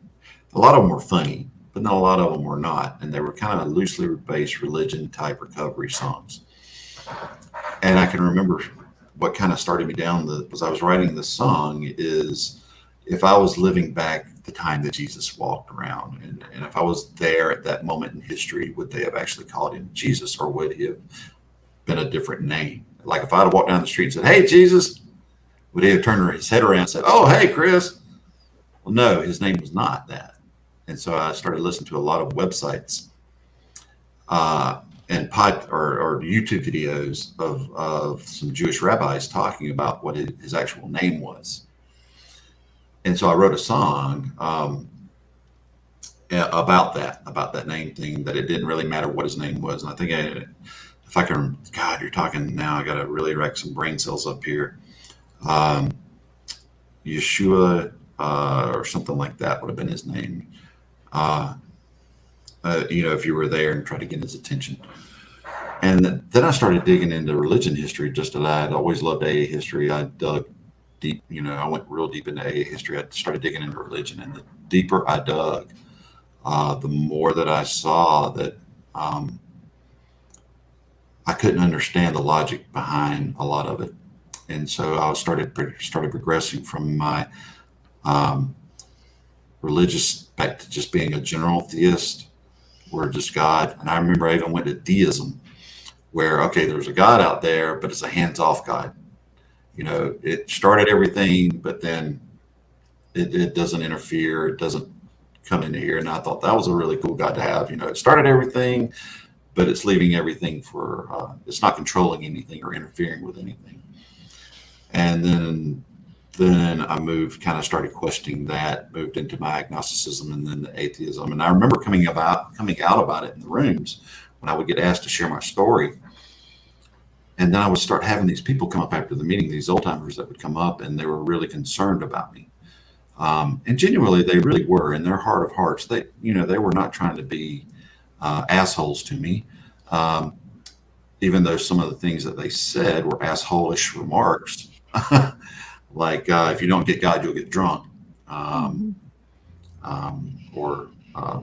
A lot of them were funny, but not a lot of them were not. And they were kind of loosely based religion type recovery songs. And I can remember what kind of started me down was I was writing this song is, if I was living back the time that Jesus walked around, and if I was there at that moment in history, would they have actually called him Jesus, or would he have been a different name? Like if I'd have walked down the street and said, "Hey, Jesus," would he have turned his head around and said, "Oh, hey, Chris"? Well, no, his name was not that. And so I started listening to a lot of websites and YouTube videos of some Jewish rabbis talking about what his actual name was. And so I wrote a song about that name thing, that it didn't really matter what his name was. And I think God, you're talking now, I got to really rack some brain cells up here. Um, Yeshua, or something like that would have been his name. Uh, if you were there and tried to get his attention. And then I started digging into religion history, just that I'd always loved AA history. I dug deep, I went real deep into AA history. I started digging into religion. And the deeper I dug, the more that I saw that I couldn't understand the logic behind a lot of it. And so I started progressing from my religious back to just being a general theist, where just God. And I remember I even went to deism, where, okay, there's a God out there, but it's a hands-off God. It started everything, but then it doesn't interfere. It doesn't come into here. And I thought that was a really cool God to have. It started everything, but it's leaving everything for, it's not controlling anything or interfering with anything. And then I started questioning that, moved into my agnosticism and then the atheism. And I remember coming out about it in the rooms when I would get asked to share my story. And then I would start having these people come up after the meeting, these old timers that would come up, and they were really concerned about me. And genuinely, they really were, in their heart of hearts. They were not trying to be assholes to me, even though some of the things that they said were asshole-ish remarks. Like, if you don't get God, you'll get drunk, or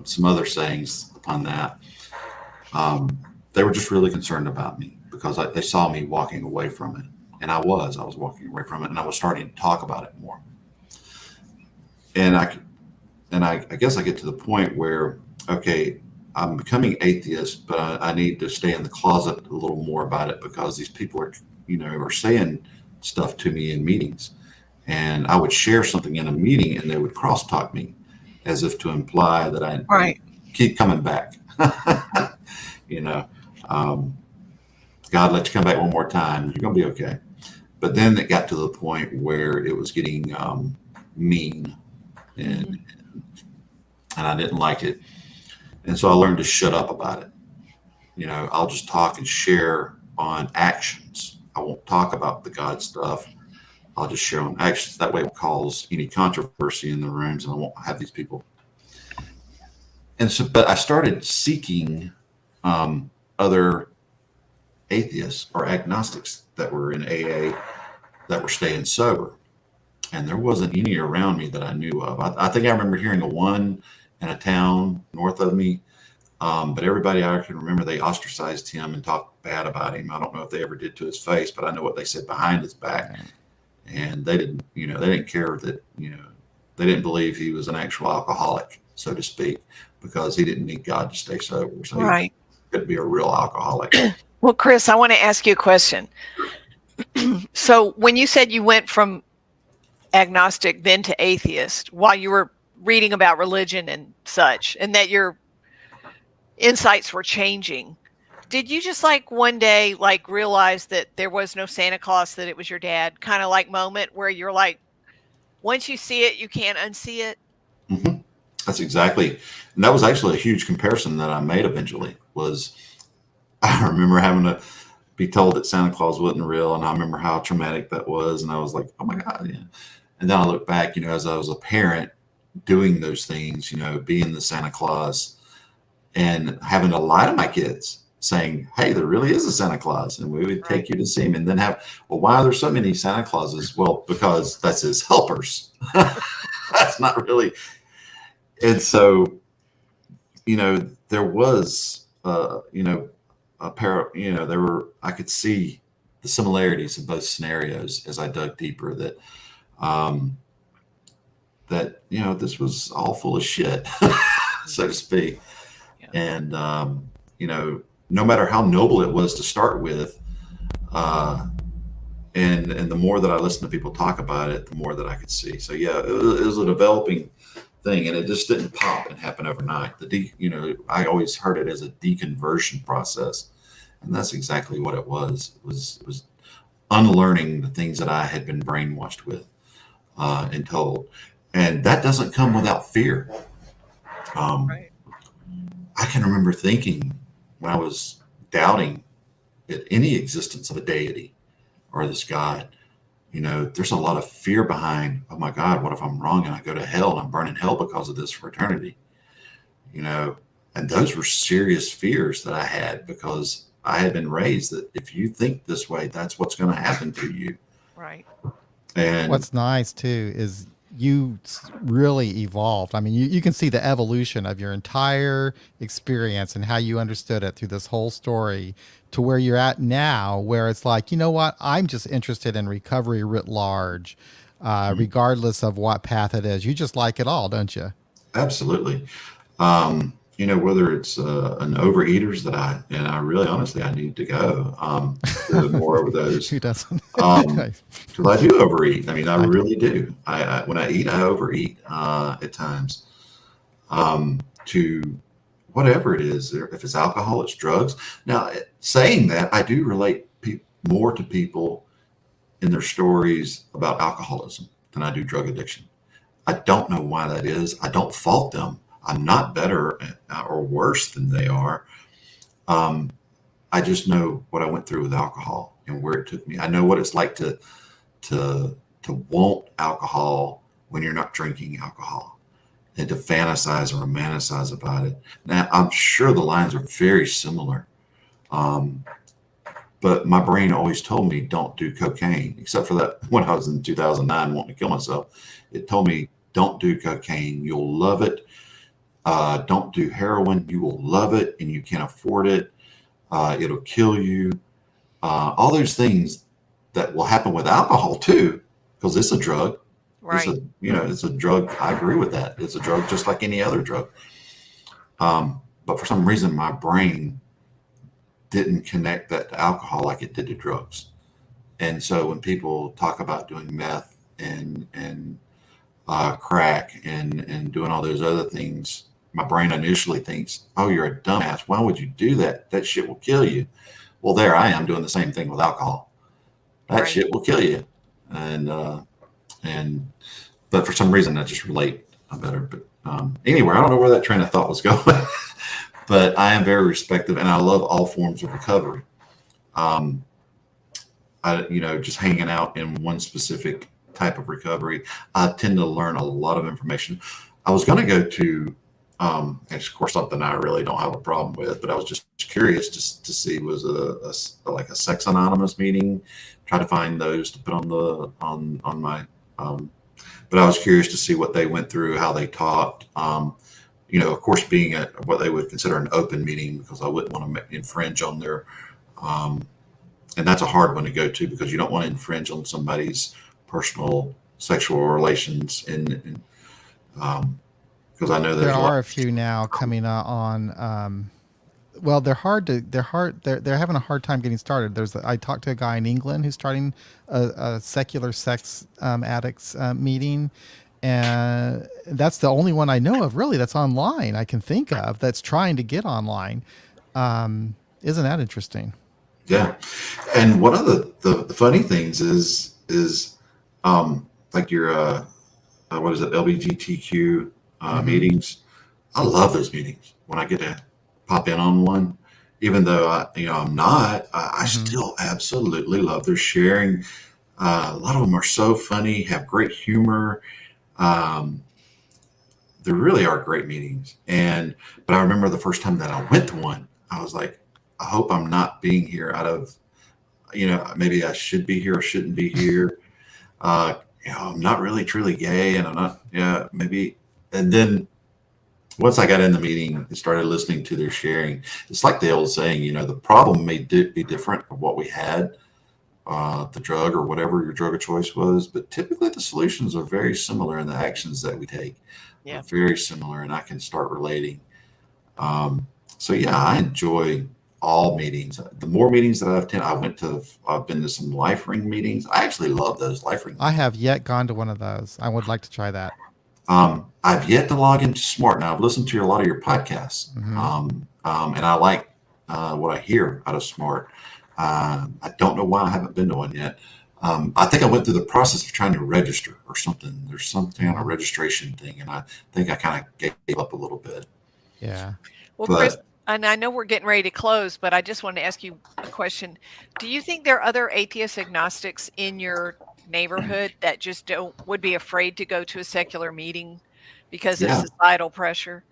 some other sayings upon that. They were just really concerned about me because they saw me walking away from it. And I was walking away from it, and I was starting to talk about it more. And I guess I get to the point where, okay, I'm becoming atheist, but I need to stay in the closet a little more about it, because these people are saying stuff to me in meetings. And I would share something in a meeting and they would crosstalk me as if to imply that I keep coming back. God let you come back one more time, you're going to be okay. But then it got to the point where it was getting mean, and I didn't like it. And so I learned to shut up about it. I'll just talk and share on actions. I won't talk about the God stuff. I'll just share on actions. That way it won't cause any controversy in the rooms, and I won't have these people. And so, but I started seeking other atheists or agnostics that were in AA that were staying sober. And there wasn't any around me that I knew of. I think I remember hearing of one in a town north of me, but everybody I can remember, they ostracized him and talked bad about him. I don't know if they ever did to his face, but I know what they said behind his back. And they didn't care that, they didn't believe he was an actual alcoholic, so to speak, because he didn't need God to stay sober. So he could be a real alcoholic. Well, Chris, I want to ask you a question. So when you said you went from agnostic then to atheist while you were reading about religion and such, and that your insights were changing, did you just one day realize that there was no Santa Claus, that it was your dad, kind of moment where you're once you see it, you can't unsee it? Mm-hmm. That's exactly. And that was actually a huge comparison that I made eventually. I remember having to be told that Santa Claus wasn't real, and I remember how traumatic that was, and I was like, oh my God. Yeah. And then I look back, as I was a parent doing those things, being the Santa Claus and having to lie to my kids saying, hey, there really is a Santa Claus, and we would take you to see him, and then why are there so many Santa Clauses? Well, because that's his helpers. That's not really. And so, there was, I could see the similarities in both scenarios as I dug deeper, that this was all full of shit, so to speak. Yeah. And, no matter how noble it was to start with, and the more that I listened to people talk about it, the more that I could see. So yeah, it was a developing thing, and it just didn't pop and happen overnight. I always heard it as a deconversion process, and that's exactly what it was. It was unlearning the things that I had been brainwashed with and told, and that doesn't come without fear. I can remember thinking when I was doubting any existence of a deity or this God, there's a lot of fear behind, oh my God, what if I'm wrong and I go to hell and I'm burning hell because of this for eternity? And those were serious fears that I had because I had been raised that if you think this way, that's what's going to happen to you. Right. And what's nice too is you really evolved. I mean, you can see the evolution of your entire experience and how you understood it through this whole story to where you're at now, where it's like, you know what, I'm just interested in recovery writ large, regardless of what path it is. You just like it all, don't you? absolutely. Whether it's an overeaters that I really honestly, I need to go to more of those. Who doesn't? Because I do overeat. I mean, I I do. really do. I when I eat, I overeat at times. To whatever it is, if it's alcohol, it's drugs. Now, saying that, I do relate more to people in their stories about alcoholism than I do drug addiction. I don't know why that is. I don't fault them. I'm not better or worse than they are. I just know what I went through with alcohol and where it took me. I know what it's like to want alcohol when you're not drinking alcohol and to fantasize or romanticize about it. Now, I'm sure the lines are very similar. But my brain always told me don't do cocaine, except for that when I was in 2009 wanting to kill myself. It told me don't do cocaine. You'll love it. Don't do heroin. You will love it and you can't afford it. It'll kill you. All those things that will happen with alcohol too, because it's a drug. Right. It's a drug. I agree with that. It's a drug just like any other drug. But for some reason, my brain didn't connect that to alcohol like it did to drugs. And so when people talk about doing meth and crack and doing all those other things, my brain initially thinks, oh, you're a dumbass. Why would you do that? That shit will kill you. Well, there I am doing the same thing with alcohol. That Right. shit will kill you. But for some reason I just relate better. But anyway, I don't know where that train of thought was going, but I am very respectful and I love all forms of recovery. Just hanging out in one specific type of recovery, I tend to learn a lot of information. I was going to go to, of course, something I really don't have a problem with, but I was just curious just to see was like a Sex Anonymous meeting. Try to find those to put on my. But I was curious to see what they went through, how they talked. Of course, being what they would consider an open meeting, because I wouldn't want to infringe on their. And that's a hard one to go to because you don't want to infringe on somebody's personal sexual relations, and because I know There are a few now coming on. Well, they're having a hard time getting started. I talked to a guy in England who's starting a secular sex addicts meeting, and that's the only one I know of really that's online I can think of that's trying to get online. Isn't that interesting? Yeah, and one of the funny things is like your what is it, LGBTQ meetings. I love those meetings when I get to pop in on one, even though I'm not. I still absolutely love their sharing. A lot of them are so funny, have great humor. They really are great meetings. But I remember the first time that I went to one, I was like, I hope I'm not being here out of, maybe I should be here or shouldn't be here. I'm not really truly gay, and I'm not, maybe. And then once I got in the meeting and started listening to their sharing, it's like the old saying, the problem may be different of what we had, the drug or whatever your drug of choice was, but typically the solutions are very similar and the actions that we take are very similar, and I can start relating. So yeah, I enjoy all meetings. The more meetings that I've attended, I've been to some Life Ring meetings. I actually love those Life Ring meetings. I have yet gone to one of those. I would like to try that. I've yet to log into Smart. Now I've listened to a lot of your podcasts, and I like what I hear out of Smart. I don't know why I haven't been to one yet. I think I went through the process of trying to register or something. There's something on a registration thing, and I think I kind of gave up a little bit. Yeah. Well, Chris, and I know we're getting ready to close, but I just wanted to ask you a question. Do you think there are other atheist agnostics in your neighborhood that just would be afraid to go to a secular meeting because of Yeah. societal pressure?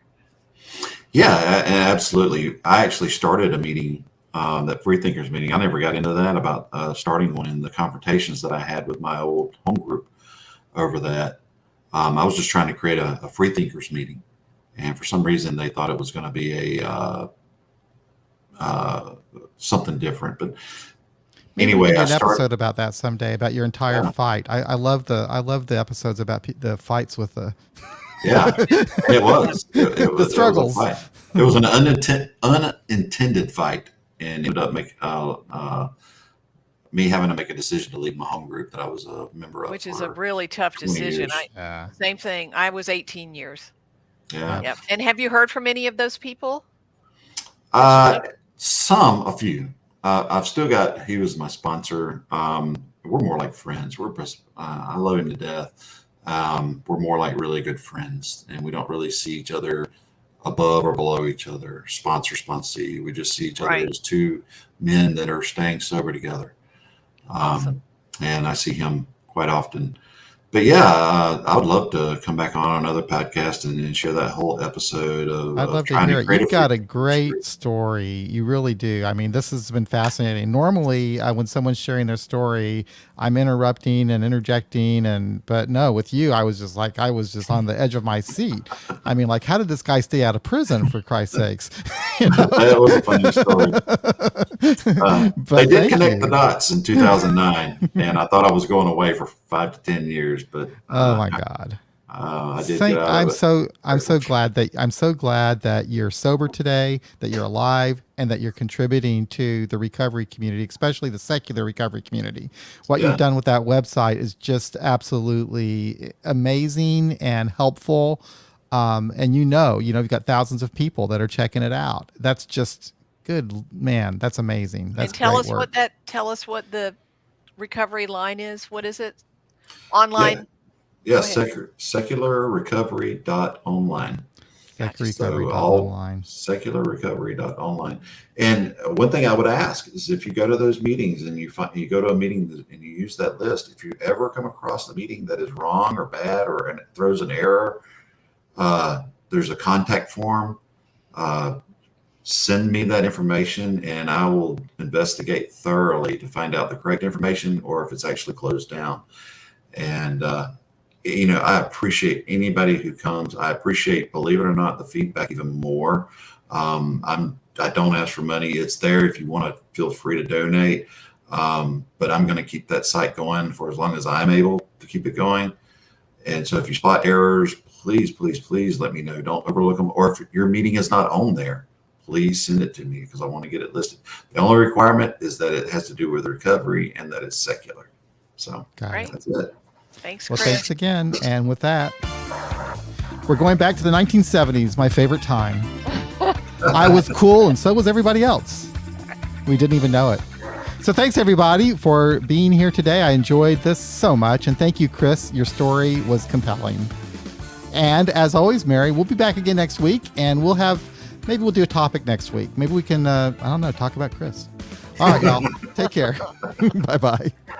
Yeah, absolutely. I actually started a meeting, that free thinkers meeting. I never got into that about starting one in the confrontations that I had with my old home group over that. I was just trying to create a free thinkers meeting, and for some reason they thought it was going to be a something different. But Maybe anyway, we can I do an started. episode about that someday, about your entire Yeah. fight. I love the episodes about the fights with the Yeah, it was. It was struggles. It was a fight. It was an unintended fight, and ended up me having to make a decision to leave my home group that I was a member of. Which is a for really tough 20 decision. years. Yeah. Same thing. I was 18 years. Yeah. Yep. And have you heard from any of those people? A few. I've still got. He was my sponsor. We're more like friends. I love him to death. We're more like really good friends, and we don't really see each other above or below each other. Sponsee. We just see each other Right. as two men that are staying sober together. Awesome. And I see him quite often. But yeah, I would love to come back on another podcast and share that whole episode of. I'd love to trying hear it. create You've got a free thinkers great group. story. You really do. I mean, this has been fascinating. Normally, when someone's sharing their story, I'm interrupting and interjecting, but no, with you, I was just on the edge of my seat. I mean, like, how did this guy stay out of prison, for Christ's sakes? You know? That was a funny story. But They did thank connect you. the dots in 2009, and I thought I was going away for 5 to 10 years, but Oh my God. I did Thank, get out I'm of it. so glad that you're sober today, that you're alive, and that you're contributing to the recovery community, especially the secular recovery community. What Yeah. you've done with that website is just absolutely amazing and helpful. And you've got thousands of people that are checking it out. That's just good, man. That's amazing. That's And tell great us work. what the recovery line is. What is it? Online. Yeah, Go ahead. secularrecovery.online. Secularrecovery.online. Secularrecovery.online. And one thing I would ask is, if you go to those meetings and you go to a meeting and you use that list, if you ever come across a meeting that is wrong or bad and it throws an error, there's a contact form. Send me that information and I will investigate thoroughly to find out the correct information or if it's actually closed down. And I appreciate anybody who comes. I appreciate, believe it or not, the feedback even more. I don't ask for money. It's there if you want to. Feel free to donate. But I'm going to keep that site going for as long as I'm able to keep it going. And so if you spot errors, please let me know. Don't overlook them. Or if your meeting is not on there, please send it to me because I want to get it listed. The only requirement is that it has to do with recovery and that it's secular. So Got it. Right. that's it. Thanks, Well, Chris. thanks again. And with that, we're going back to the 1970s, my favorite time. I was cool, and so was everybody else. We didn't even know it. So thanks, everybody, for being here today. I enjoyed this so much. And thank you, Chris. Your story was compelling. And as always, Mary, we'll be back again next week, and maybe we'll do a topic next week. Maybe we can, talk about Chris. All right, y'all. Take care. Bye-bye.